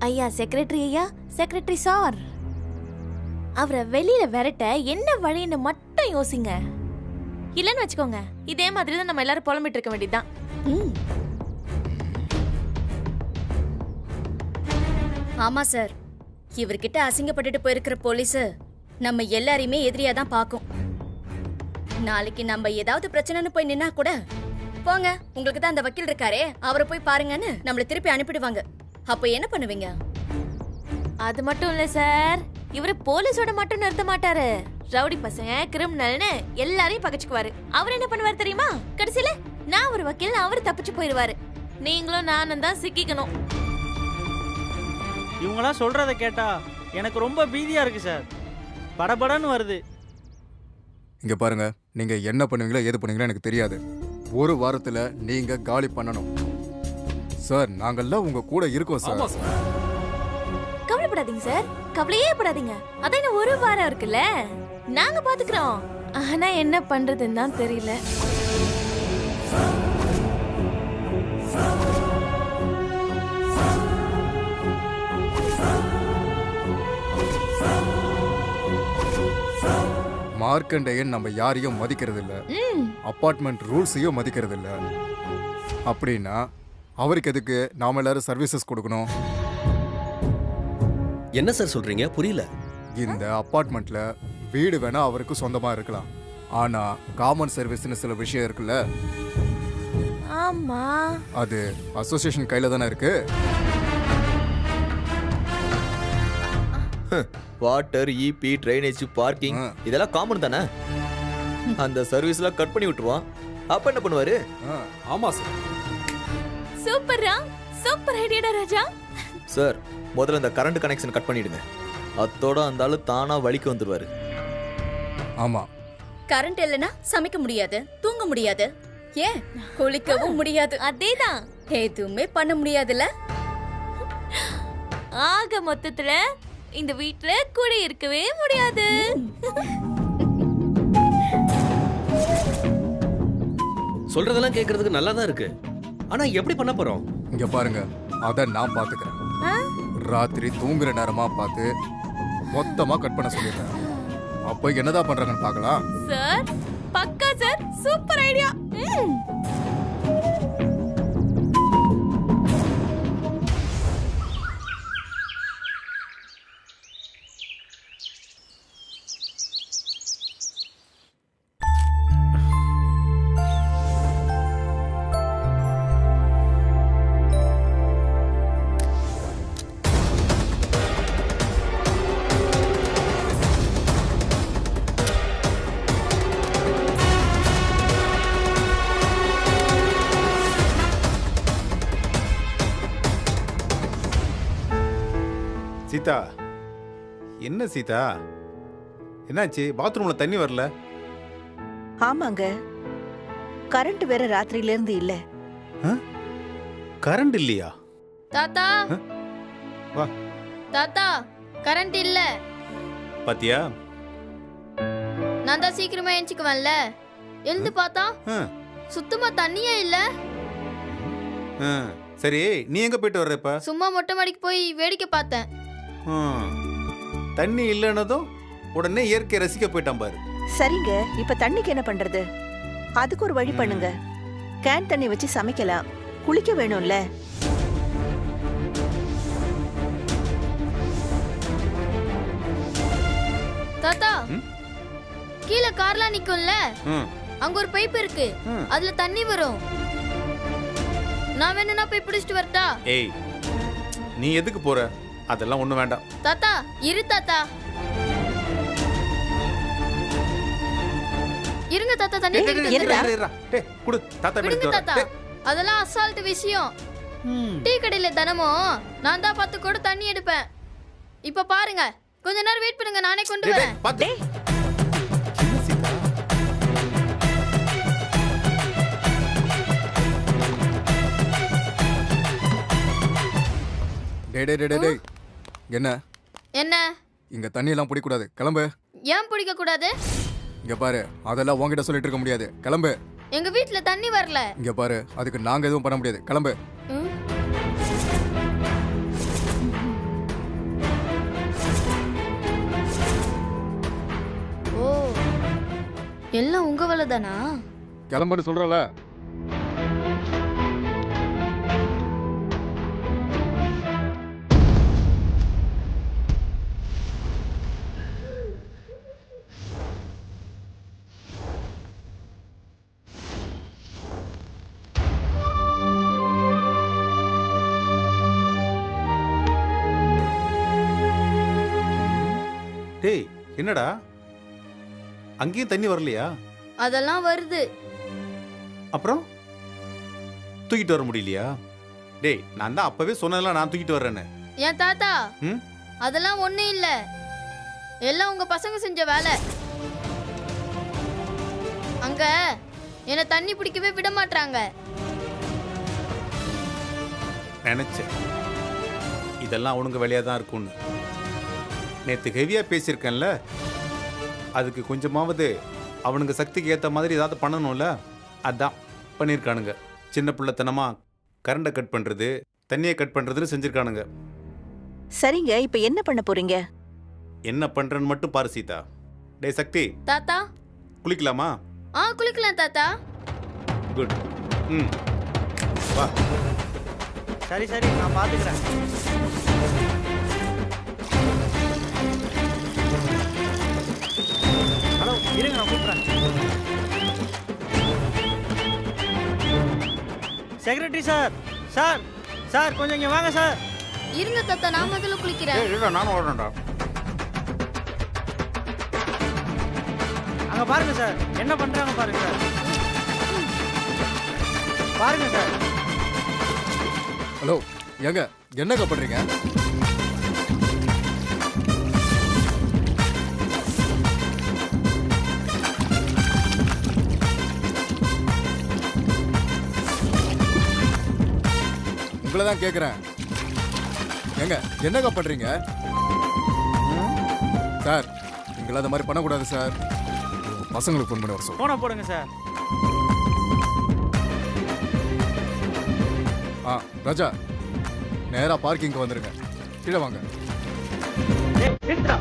ஐயா செக்ரட்டரி, ஐயா secretary sir, அவரை வெளியில விரட்ட என்ன வழின்னு மட்டும் யோசிங்க. இல்லன்னு வச்சுக்கோங்க, இதே மாதிரி தான் நம்ம எல்லாரும் புலம்பிட்டு இருக்க வேண்டியதுதான். ஆமா சார், இவர்கிட்ட அசிங்கப்பட்டுட்டு போயிருக்கிற போலீஸ் நம்ம எல்லாரையுமே எதிரியா தான் பாக்கும். நாளைக்கு நம்ம ஏதாவது பிரச்சனைன்னு போய் நின்னா கூட, போங்க உங்களுக்கு தான் அந்த வக்கீல் இருக்காரே அவரை போய் பாருங்கன்னு நம்மள திருப்பி அனுப்பிடுவாங்க. அப்ப என்ன பண்ணுவீங்க? அது மட்டும் இல்ல சார், இவரு போலீஸோட மட்டும் நிறுத்த மாட்டாரு. ரவுடி பசங்க, கிரிமினல்னு எல்லாரையும் பகச்சுக்குவாரு. அவர் என்ன பண்ணுவாரு தெரியுமா? கடைசியில நான் ஒரு வக்கீல், அவரு தப்பிச்சு போயிருவாரு. நீங்களும் நானும் தான் சிக்கிக்கணும். இவங்களாம் சொல்றத கேட்டா எனக்கு ரொம்ப பீதியா இருக்கு சார். படபடன்னு வருது. இங்க பாருங்க, நீங்க என்ன பண்ணுவீங்களோ ஏது பண்ணுவீங்களோ எனக்கு தெரியாது. ஒரு வாரத்துல நீங்க காலி பண்ணணும் சார். நாங்கெல்லாம் உங்க கூட இருக்கோம் சார். கவலைப்படாதீங்க சார், கவலையே படாதீங்க. அதான் இன்னும் ஒரு வாரம் இருக்குல்ல, நாங்க பாத்துக்கிறோம். ஆனா என்ன பண்றதுன்னு தான் தெரியல. மார்க்கண்டேயன் நம்ம யாரையும் மதிக்கிறது இல்ல, அபார்ட்மெண்ட் ரூல்ஸையும் மதிக்கிறது இல்ல. அப்படின்னா அவருக்கு எதுக்கு நாம எல்லாரும் சர்வீசஸ் கொடுக்கணும்? என்ன சார் சொல்றீங்க? புரியல. இந்த அபார்ட்மெண்ட்ல வீடு வேணா அவருக்கு சொந்தமா இருக்கலாம், ஆனா காமன் சர்வீஸ்னு சில விஷயம் இருக்குல்ல, ஆமா, அது அசோசியேஷன் கையில தானே இருக்கு. வாட்டர், இபி, ட்ரைனேஜ், பார்க்கிங் இதெல்லாம் காமன் தானே. அந்த சர்வீஸ்லாம் கட் பண்ணி விட்டுருவான். அப்ப என்ன பண்ணுவாரு? ஆமா சார். சூப்பரா, சூப்பர் ஐடியாடா ராஜா. சார், முதல்ல இந்த கரண்ட் கனெக்ஷன் கட் பண்ணிடுங்க. அத்தோட அந்த ஆளு தானா வலிக்கு வந்துருவாரு. ஆமா, கரண்ட் இல்லனா சமைக்க முடியாது, தூங்க முடியாது, ஏன் குளிக்கவும் முடியாது. அதேதான், எதுவுமே பண்ண முடியாதுல்ல. ஆக மொத்தத்துல இந்த வீட்ல கூட இருக்கவே முடியாது. சொல்றதெல்லாம் கேக்குறதுக்கு நல்லா தான் இருக்கு. ஆனா எப்படி பண்ண போறோம்? இங்க பாருங்க, அத நான் பாத்துக்கிறேன். ராத்திரி தூங்குற நேரமா பார்த்து மொத்தமா கட் பண்ண சொல்லிடுறேன். அப்போ என்னதான் பண்றாங்கன்னு பார்க்கலாம். சார் பக்கா சார், சூப்பர் ஐடியா. சீதா, என்ன சீதா, என்னாச்சு? பாத்ரூம்ல தண்ணி வரல? ஆமாங்க, கரண்ட் வேற ராத்திரியில இருந்து இல்ல. கரண்ட் இல்லையா? தாத்தா, வா. தாத்தா, கரண்ட் இல்ல. பாத்தியா? நான் தான் சீக்கிரமா எஞ்சிக்குவேன்ல. எழுந்து பார்த்தா சுத்தமா தண்ணியே இல்ல. சரி, நீ எங்க போயிட்டு வர்ற இப்ப? சும்மா மொட்டை மாடிக்கு போய் வேடிக்கை பார்த்தேன். தண்ணி இல்லைன்னதும் உடனே இயற்கை ரசிக்க போயிட்டான் பாரு. சரிங்க, இப்ப தண்ணிக்கு என்ன பண்றது? அதுக்கு ஒரு வழி பண்ணுங்க. கேன் தண்ணி வச்சு சமைக்கலாம், குளிக்க வேணும்ல. தாத்தா, கீழே கார்லாம் நிக்கும்ல, அங்க ஒரு பைப் இருக்கு, அதுல தண்ணி வரும். நான் வேணும்னா போய் பிடிச்சிட்டு வரட்டா? ஏய், நீ எதுக்கு போற? அதெல்லாம் ஒண்ணு வேண்டாம். தாத்தா இரு தாத்தா, இருங்க தாத்தா, தண்ணி குடு தாத்தா. விடுங்க தாத்தா, அதெல்லாம் அசால்ட் விஷயம். டீ கடையில தினமும் நான் தான் பார்த்து கூட தண்ணி எடுப்பேன். இப்ப பாருங்க, கொஞ்ச நேரம் வெயிட் பண்ணுங்க, நானே கொண்டு வரேன். என்ன என்ன? இங்க தண்ணி எல்லாம் பிடிக்கூடாது, கிளம்பு. ஏன் பிடிக்க கூடாது? இங்க பாரு, அதெல்லாம் உன்கிட்ட சொல்லிட்டு இருக்க முடியாது, கிளம்பு. எங்க வீட்ல தண்ணி வரல. இங்க பாரு, அதுக்கு நாங்க எதுவும் பண்ண முடியாது, கிளம்பு. எல்லாம் உங்க வேலை தானா? கிளம்புன்னு சொல்றல. டேய் என்னடா அங்கேயும் தண்ணி வரலையா? அதெல்லாம் வருது. அப்புறம் தூக்கிட்டு வர முடியலையா? டேய் நான் தான் அப்பவே சொன்னதெல்லாம் நான் தூக்கிட்டு வர்றேன்னு. என் தாத்தா ம்? அதெல்லாம் ஒண்ணும் இல்ல, எல்லாம் உங்க பசங்க செஞ்ச வேலை. அங்க என்ன தண்ணி பிடிக்கவே விட மாட்டாங்க. நினைச்சேன் இதெல்லாம் அவனுங்க வேலையா தான் இருக்கும்னு. நேற்று ஹெவியா பேசியிருக்கேன்ல, அதுக்கு கொஞ்சமாவது அவனுங்க சக்திக்கு ஏற்ற மாதிரி ஏதாவது பண்ணணும்ல, அதான் பண்ணியிருக்கானுங்க. சின்ன பிள்ளைத்தனமா கரண்டை கட் பண்றது, தண்ணியை கட் பண்றதுன்னு செஞ்சிருக்கானுங்க. சரிங்க, இப்ப என்ன பண்ண போறீங்க? என்ன பண்றேன்னு மட்டும் பாரு சீதா. டேய் சக்தி, தாத்தா குளிக்கலாமா? குளிக்கலாம் தாத்தா. குட். ம் வா. சரி சரி, நான் பாத்துக்கிறேன். ஹலோ, இருங்க நான் கூப்பிட்றேன். செக்ரட்டரி சார், சார் சார் கொஞ்சம் இங்கே வாங்க சார். இருங்க தாத்தா, நான் முதல்ல குளிக்கிறேன். இல்லை நானும் ஓடுறேன்டா. அங்க பாருங்க சார், என்ன பண்றாங்க பாருங்க சார். பாருங்க சார். ஹலோ, ஏங்க என்னங்க பண்றீங்க? உங்களை தான் கேட்குறேன். ஏங்க என்னங்க பண்றீங்க? சார், நீங்கள அந்த மாதிரி பண்ணக்கூடாது சார். பசங்களுக்கு ஃபோன் பண்ணி வர சொல்லுங்க. போன போடுங்க சார். ராஜா, நேரா பார்க்கிங்க்கு வந்துருங்க. கீழே வாங்க. நிறுத்துடா.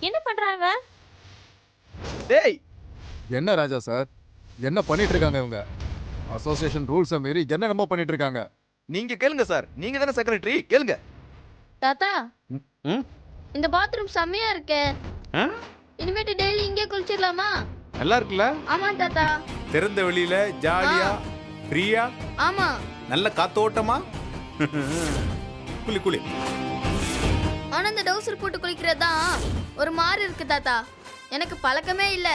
என்ன பண்றாங்க? டேய், என்ன ராஜா சார், என்ன பண்ணிட்டு இருக்காங்க இவங்க? அசோசியேஷன் ரூல்ஸை மீறி என்னென்னமோ பண்ணிட்டு இருக்காங்க. நீங்க கேளுங்க சார், நீங்க தானே செக்ரட்டரி, கேளுங்க. தாத்தா ம்? இந்த பாத்ரூம் செம்மையா இருக்கே. ஆ? இனிமேட்டு டெய்லி இங்கே குளிச்சிடலாமா? நல்லா இருக்குல்ல? ஆமா தாத்தா. திறந்த வெளியில ஜாலியா ஃப்ரீயா ஆமா. நல்ல காத்தோட்டமா குளி குளி. ஆனா இந்த டவுசர் போட்டு குளிக்கிறது தான் ஒரு மாதிரி இருக்கு தாத்தா. எனக்கு பழக்கமே இல்ல.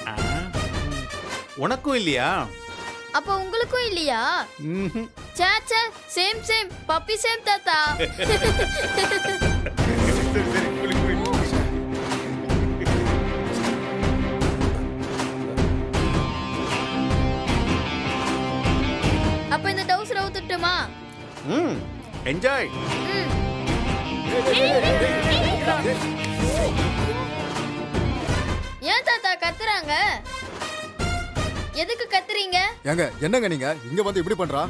ஆ. உனக்கும் இல்லையா? அப்ப உங்களுக்கும் இல்லையா? ம்ஹும். சே சே, சேம் சேம், பப்பி சேம் தாத்தா. சரி சரி குளி குளி. அப்ப இந்த டவுசர் ஊத்துட்டுமா? ம் என்ஜாய். ஏன் தாத்தா கத்துறாங்க? எதுக்கு கத்துறீங்க? ஏங்க என்னங்க நீங்க இங்க வந்து இப்படி பண்றா?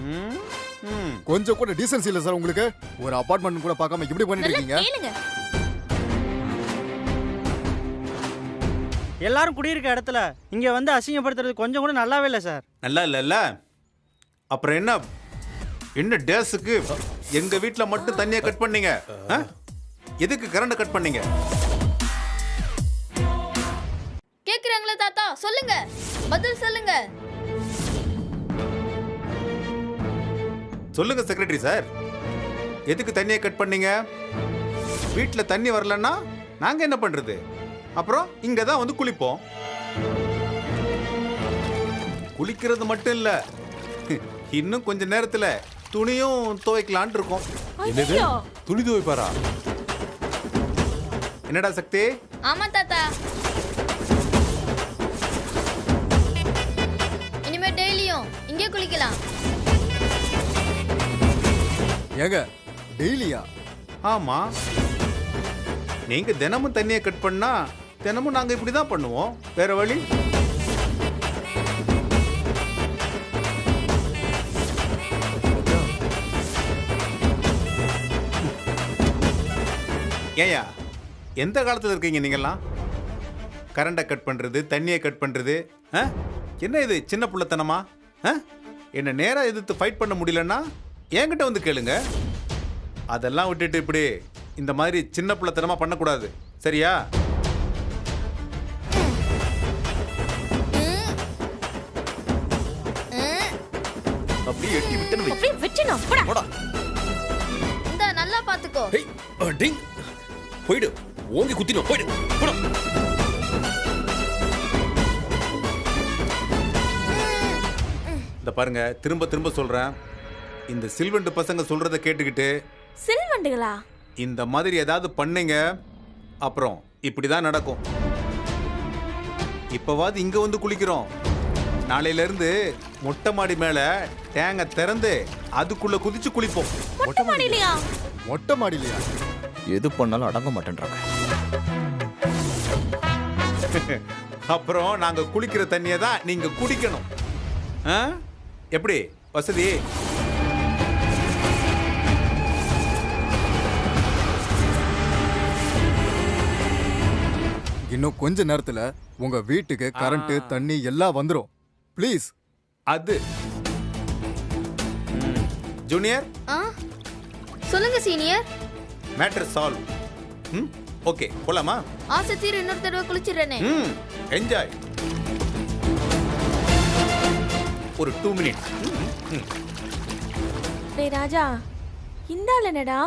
கொஞ்சம் கூட டீசன்சி இல்ல சார் உங்களுக்கு? ஒரு அபார்ட்மெண்ட் கூட பார்க்காம இப்படி பண்ணிட்டு இருக்கீங்க. கேளுங்க. எல்லாரும் குடியிருக்க இடத்துல இங்க வந்து அசிங்கப்படுத்துறது கொஞ்சம் கூட நல்லாவே இல்லை சார். நல்லா இல்லைல்ல? அப்புறம் என்ன என்ன டேஸுக்கு எங்க வீட்ல மட்டும் தண்ணியை கட் பண்ணீங்க? ஆ? எதுக்கு கரண்ட் கட் பண்ணீங்க? கேக்குறாங்களா தாத்தா? சொல்லுங்க, பதில் சொல்லுங்க. சொல்லுங்க செக்ரட்டரி சார், எதுக்கு தண்ணியை கட் பண்ணீங்க? வீட்ல தண்ணி வரலன்னா நாங்க என்ன பண்றது? அப்புறம் இங்க தான் வந்து குளிப்போம். குளிக்கிறது மட்டும் இல்ல, இன்னும் கொஞ்ச நேரத்துல துணியும் துவைக்கலான் இருக்கோம். ஐயோ, துணி துவைப்பாரா? என்னடா சக்தி? ஆமா தாத்தா. இனிமே டெய்லியும் இங்கே குளிக்கலாம். ஏங்க டெய்லியா? ஆமா, நீங்க தினமும் தண்ணியை கட் பண்ணா தினமும் நாங்க இப்படிதான் பண்ணுவோம். வேற வழி. ஏயா, எந்த காலத்துல இருக்கீங்க நீங்கெல்லாம்? கரண்டை கட் பண்றது, தண்ணியை கட் பண்றது, என்ன இது சின்ன புள்ளத்தனமா? என்ன நேரா எதிர்த்து ஃபைட் பண்ண முடியலன்னா என்கிட்ட வந்து கேளுங்க. அதெல்லாம் விட்டுட்டு இப்படி இந்த மாதிரி சின்ன புள்ளத்தனமா பண்ணக்கூடாது, சரியா? அப்படியே எட்டி விட்டுன்னு அப்படியே வெட்டணும். போடா. இந்த நல்லா பாத்துக்கோ. ஹேய், டிங். போயிடு. ஓங்கி குத்தினோம். போயிடு. போடா. இந்த பாருங்க, திரும்ப திரும்ப சொல்றேன், இந்த சில்வண்டு பசங்க சொல்றத கேட்டுக்கிட்டு சில்வண்டுகளா? இந்த மாதிரி ஏதாவது பண்ணீங்க அப்புறம் இப்படிதான் நடக்கும். இப்பவாது இங்க வந்து குளிக்கிறோம், நாளையில இருந்து மொட்டை மாடி மேல டேங்க திறந்து அதுக்குள்ள குதிச்சு குளிப்போம். மொட்டை மாடிலையா? மொட்டை மாடிலையா? எது பண்ணாலும் அடங்க மாட்டேன்றாங்க. அப்புறம் நாங்க குளிக்கிற தண்ணியை தான் நீங்க குடிக்கணும். எப்படி வசதி? இன்னும் கொஞ்ச நேரத்துல உங்க வீட்டுக்கு கரண்ட், தண்ணி எல்லாம் வந்துரும். ப்ளீஸ். அது ஜூனியர், சொல்லுங்க சீனியர். Matter solve. ஓகே, போலாமா? ஆசை தீர இன்னொரு தடவை குளிச்சிடுறேனே. என்ஜாய். ஒரு 2 மினிட்ஸ். டேய் ராஜா, இந்த ஆள் என்னடா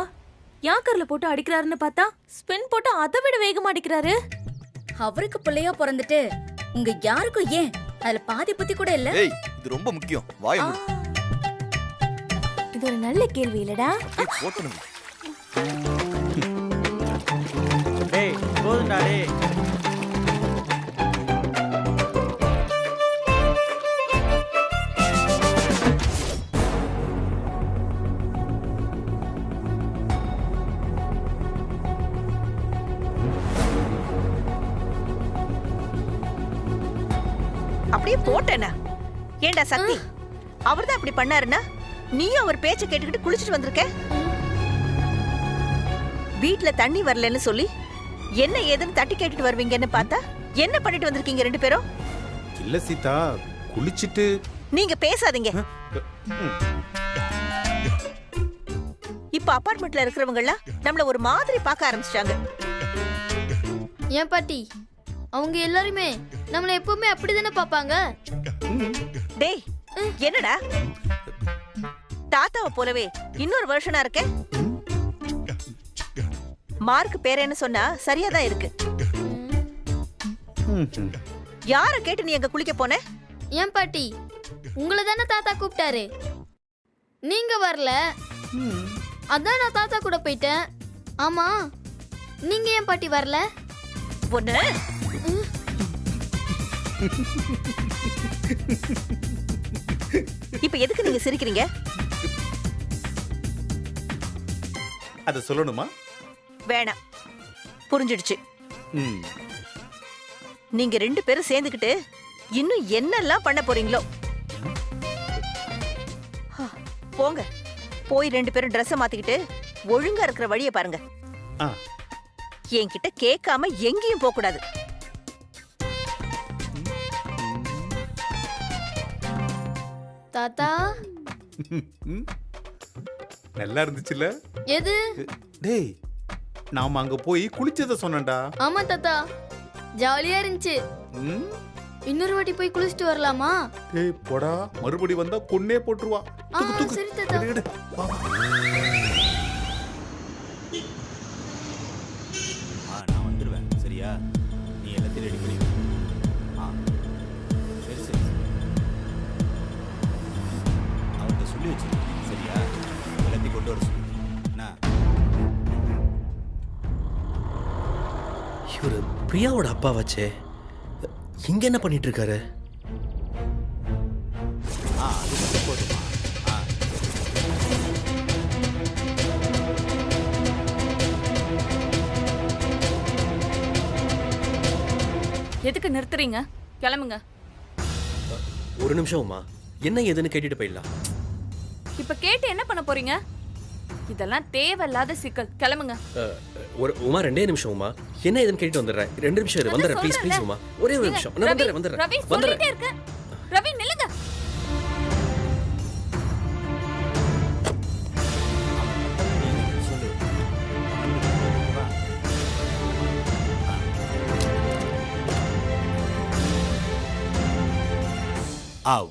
யாக்கர்ல போட்டு அடிக்கிறாருன்னு பார்த்தா ஸ்பின் போட்டு அதை விட வேகமா அடிக்கிறாரு. அவருக்கு பிள்ளையா பிறந்துட்டு உங்க யாருக்கும் ஏன் அதுல பாதி புத்தி கூட இல்ல? ஏய், இது ரொம்ப முக்கியம். வாய் மூடு. இது ஒரு நல்ல கேள்வி இல்லடா. ஏய், போட்டுனுங்க. டேய் போதுண்டா டேய். அப்படியே போட்டேனா? ஏண்டா சக்தி, அவர்தான் அப்படி பண்ணாருன்னா நீயும் அவர் பேச்ச கேட்டுக்கிட்டு குளிச்சுட்டு வந்திருக்க. வீட்ல தண்ணி வரலன்னு சொல்லி என்ன ஏதுன்னு தட்டி கேட்டுட்டு வருவீங்கன்னு பார்த்தா என்ன பண்ணிட்டு வந்திருக்கீங்க ரெண்டு பேரும்? இல்ல சீதா, குளிச்சிட்டு. நீங்க பேசாதீங்க. இப்ப அபார்ட்மெண்ட்ல இருக்கிறவங்க எல்லாம் நம்மள ஒரு மாதிரி பார்க்க ஆரம்பிச்சிட்டாங்க. ஏன் பாட்டி, அவங்க எல்லாருமே நம்மள எப்பவுமே அப்படிதானே பாப்பாங்க. டேய், என்னடா தாத்தாவை போலவே இன்னொரு வருஷனா இருக்க? மார்க் பேரேன்னு சொன்னா சரியாதான் இருக்கு. யார கேட்டு நீ எங்க குளிக்க போன? ஏன் பாட்டி, உங்களை தானே தாத்தா கூப்பிட்டாரு, நீங்க வரல. அதான் நான் தாத்தா கூட போயிட்டேன். ஆமா, நீங்க ஏன் பாட்டி வரல? பொண்ணு, இப்ப எதுக்கு நீங்க சிரிக்கிறீங்க? அத சொல்லணுமா? வேணாம், புரிஞ்சிடுச்சு. நீங்க ரெண்டு பேரும் சேர்ந்துக்கிட்டு இன்னும் என்னெல்லாம் பண்ண போறீங்களோ. போங்க, போய் ரெண்டு பேரும் ட்ரெஸ் மாத்திக்கிட்டு ஒழுங்கா இருக்கிற வழியை பாருங்க. என்கிட்ட கேட்காம எங்கேயும் போக கூடாது. தாத்தா, நல்லா இருந்துச்சுல? எது? டேய், நாம அங்க போய் குளிச்சத சொன்னேன்டா. ஆமா தாத்தா, ஜாலியா இருந்துச்சு. இன்னொரு வாட்டி போய் குளிச்சிட்டு வரலாமா? டேய் போடா, மறுபடி வந்தா கொன்னே போட்டுருவா. சரி தாத்தா. நான் வந்துடுவேன், சரியா? நீ எல்லாத்தையும் ரெடி பண்ணி சரி சரி அவன்கிட்ட சொல்லி வச்சு, சரியா? எல்லாத்தையும் கொண்டு வர சொல்லு. இவரு பிரியாவோட அப்பா வச்சே இங்க என்ன பண்ணிட்டு இருக்காரு? அது மட்டும் போதுமா? எதுக்கு நிறுத்துறீங்க? கிளம்புங்க. ஒரு நிமிஷம் உமா, என்ன ஏதுன்னு கேட்டுட்டு போயிடலாம். இப்ப கேட்டு என்ன பண்ண போறீங்க? இதெல்லாம் தேவையில்லாத சிக்கல். கிளம்புங்க. ஒரு உமா 2 நிமிஷம் உமா, என்ன ஏதுன்னு கேட்டு வந்துடுறேன். 2 நிமிஷம் இரு, வந்துடுறேன். ப்ளீஸ் ப்ளீஸ் உமா, ஒரே ஒரு நிமிஷம். நான் வந்துடுறேன். ரவி சொல்லிட்டே இருக்க. ரவி நில்லுங்க.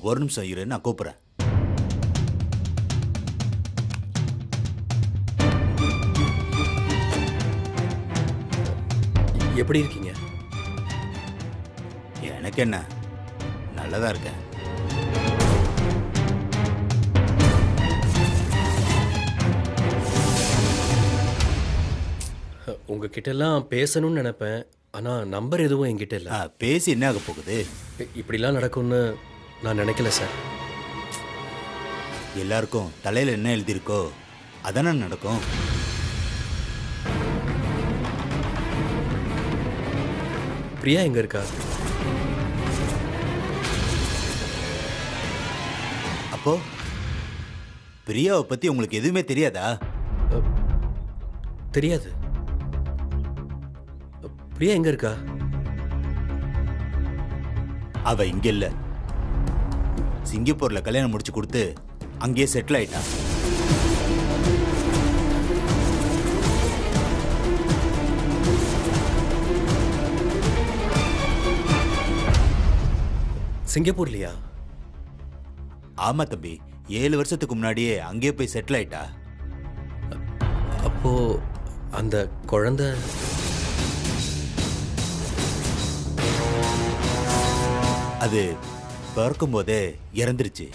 ஒரு நிமிஷம் இரு, நான் கூப்பிடுறேன். எப்படி இருக்கீங்க? எனக்கு என்ன, நல்லதா இருக்கேன். உங்ககிட்ட எல்லாம் பேசணும்னு நினைப்பேன், ஆனா நம்பர் எதுவும் என்கிட்ட இல்ல. பேசி என்ன ஆக போகுது? இப்படிலாம் நடக்கும்னு நான் நினைக்கல சார். எல்லாருக்கும் தலையில என்ன எழுதியிருக்கோ அதானே நடக்கும். பிரியா எங்க இருக்கா? அப்போ பிரியாவை பத்தி உங்களுக்கு எதுவுமே தெரியாதா? தெரியாது. பிரியா எங்க இருக்கா? அவ இங்க இல்ல, சிங்கப்பூர்ல கல்யாணம் முடிச்சு கொடுத்து அங்கேயே செட்டில் ஆயிட்டா. சிங்கப்பூர்லயா? ஆமா தம்பி, 7 வருஷத்துக்கு முன்னாடியே அங்கேயே போய் செட்டில் ஆயிட்டா. அப்போ அந்த குழந்தை அது பிறக்கும் போதே இறந்துருச்சு.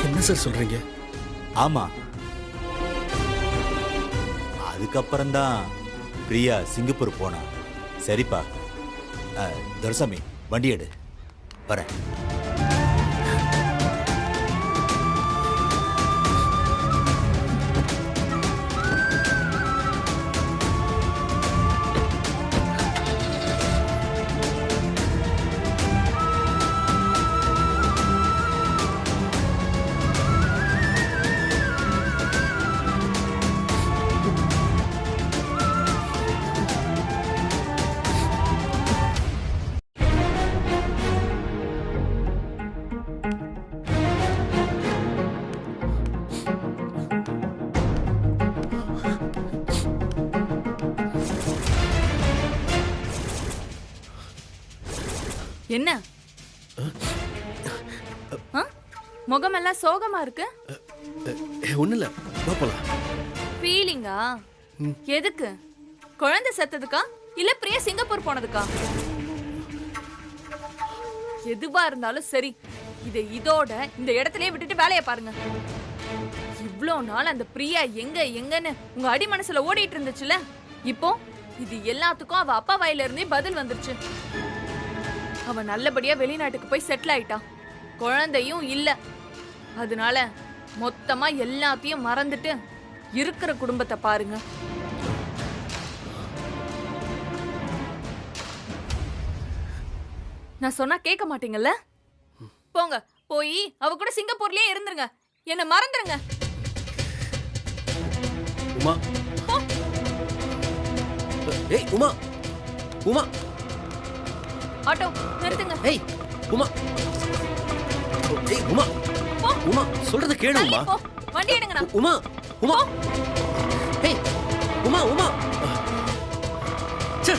என்ன சார் சொல்றீங்க? ஆமா, அதுக்கப்புறம்தான் பிரியா சிங்கப்பூர் போனா. சரிப்பா, துரசாமி வண்டி எடு, வரேன். என்ன முகமெல்லாம் சோகமா இருக்கு? ஒண்ணு இல்ல, போலாம். ஃபீலிங்கா? எதுக்கு? குழந்தை செத்ததுக்கா இல்ல பிரியா சிங்கப்பூர் போனதுக்கா? எதுவா இருந்தாலும் சரி, இதோட இந்த இடத்துலயே விட்டுட்டு வேலையை பாருங்க. இவ்ளோ நாள் அந்த பிரியா எங்கன்னு உங்க அடி மனசுல ஓடிட்டு இருந்துச்சுல, இப்போ இது எல்லாத்துக்கும் அவ அப்பா வாயில இருந்தே பதில் வந்துருச்சு. அவ நல்லபடியா வெளிநாட்டுக்கு போய் செட்டில் ஆயிட்டா, குழந்தையும் இல்ல. அதனால மொத்தமா எல்லாத்தையும் மறந்துட்டு இருக்கிற குடும்பத்தை பாருங்க. நான் சொன்னா கேட்க மாட்டீங்கல்ல? போங்க, போய் அவ கூட சிங்கப்பூர்லயே இருந்துருங்க, என்ன மறந்துருங்க. உமா, ஏய் உமா, உமா, ஆட்டோ நிறுத்துங்க. ஏய் உமா, ஏய் உமா, உமா சொல்றத கேளு உமா. வண்டி எடுங்கடா. உமா, உமா, ஏய் உமா, உமா. சே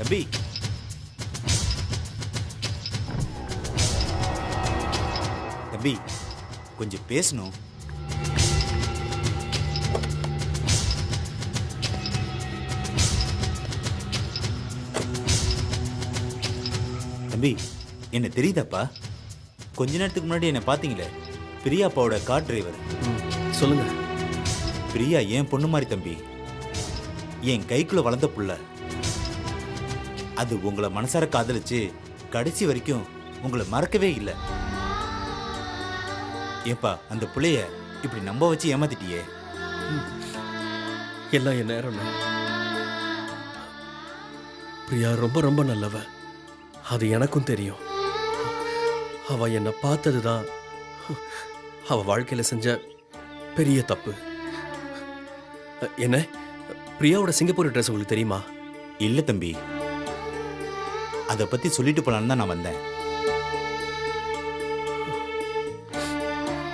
தம்பி தம்பி கொஞ்சம் பேசணும். தம்பி என்ன தெரியுதாப்பா? கொஞ்ச நேரத்துக்கு முன்னாடி என்ன பாத்தீங்களே, பிரியா அப்பாவோட கார் டிரைவர். சொல்லுங்க. பிரியா ஏன் பொண்ணு மாதிரி தம்பி, என் கைக்குள்ள வளர்ந்த புள்ள. அது உங்களை மனசார காதலிச்சு கடைசி வரைக்கும் உங்களை மறக்கவே இல்லை. ஏப்பா அந்த புள்ளைய இப்படி நம்ப வச்சு ஏமாத்திட்டியே. எல்லாம் என் நேரம். பிரியா ரொம்ப ரொம்ப நல்லவ, அது எனக்கும் தெரியும். அவ என்னை பார்த்ததுதான் அவ வாழ்க்கையில செஞ்ச பெரிய தப்பு. என்ன பிரியாவோட சிங்கப்பூர் ட்ரெஸ் உங்களுக்கு தெரியுமா? இல்ல தம்பி, அதை பத்தி சொல்லிட்டு போலான்னு தான் நான் வந்தேன்.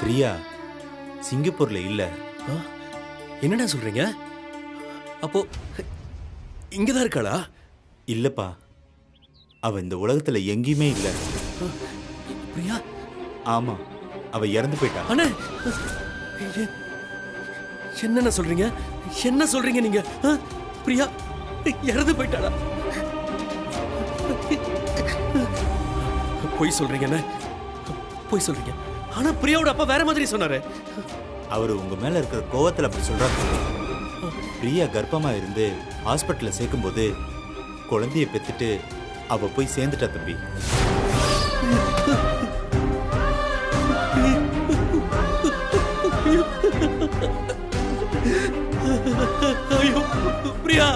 பிரியா சிங்கப்பூர்ல இல்ல. என்னடா சொல்றீங்க? அப்போ இங்கதான் இருக்காளா? இல்லப்பா, அவ இந்த உலகத்துல எங்கேயுமே இல்ல. பிரியா? ஆமா, அவ இறந்து போயிட்டா. அண்ணே என்னென்ன சொல்றீங்க? என்ன சொல்றீங்க நீங்க? பிரியா இறந்து போயிட்டாளா? பொய் சொல்றீங்க அண்ணே, பொய் சொல்றீங்க. ஆனா பிரியாவோட அப்பா வேற மாதிரி சொன்னாரு. அவரு உங்க மேல இருக்கிற கோவத்துல அப்படி சொல்றாரு. பிரியா கர்ப்பமா இருந்து ஹாஸ்பிட்டல்ல சேர்க்கும் போது குழந்தைய பெத்துட்டு அவ போய் சேர்ந்துட்டா தம்பி. ஐயோ பிரியா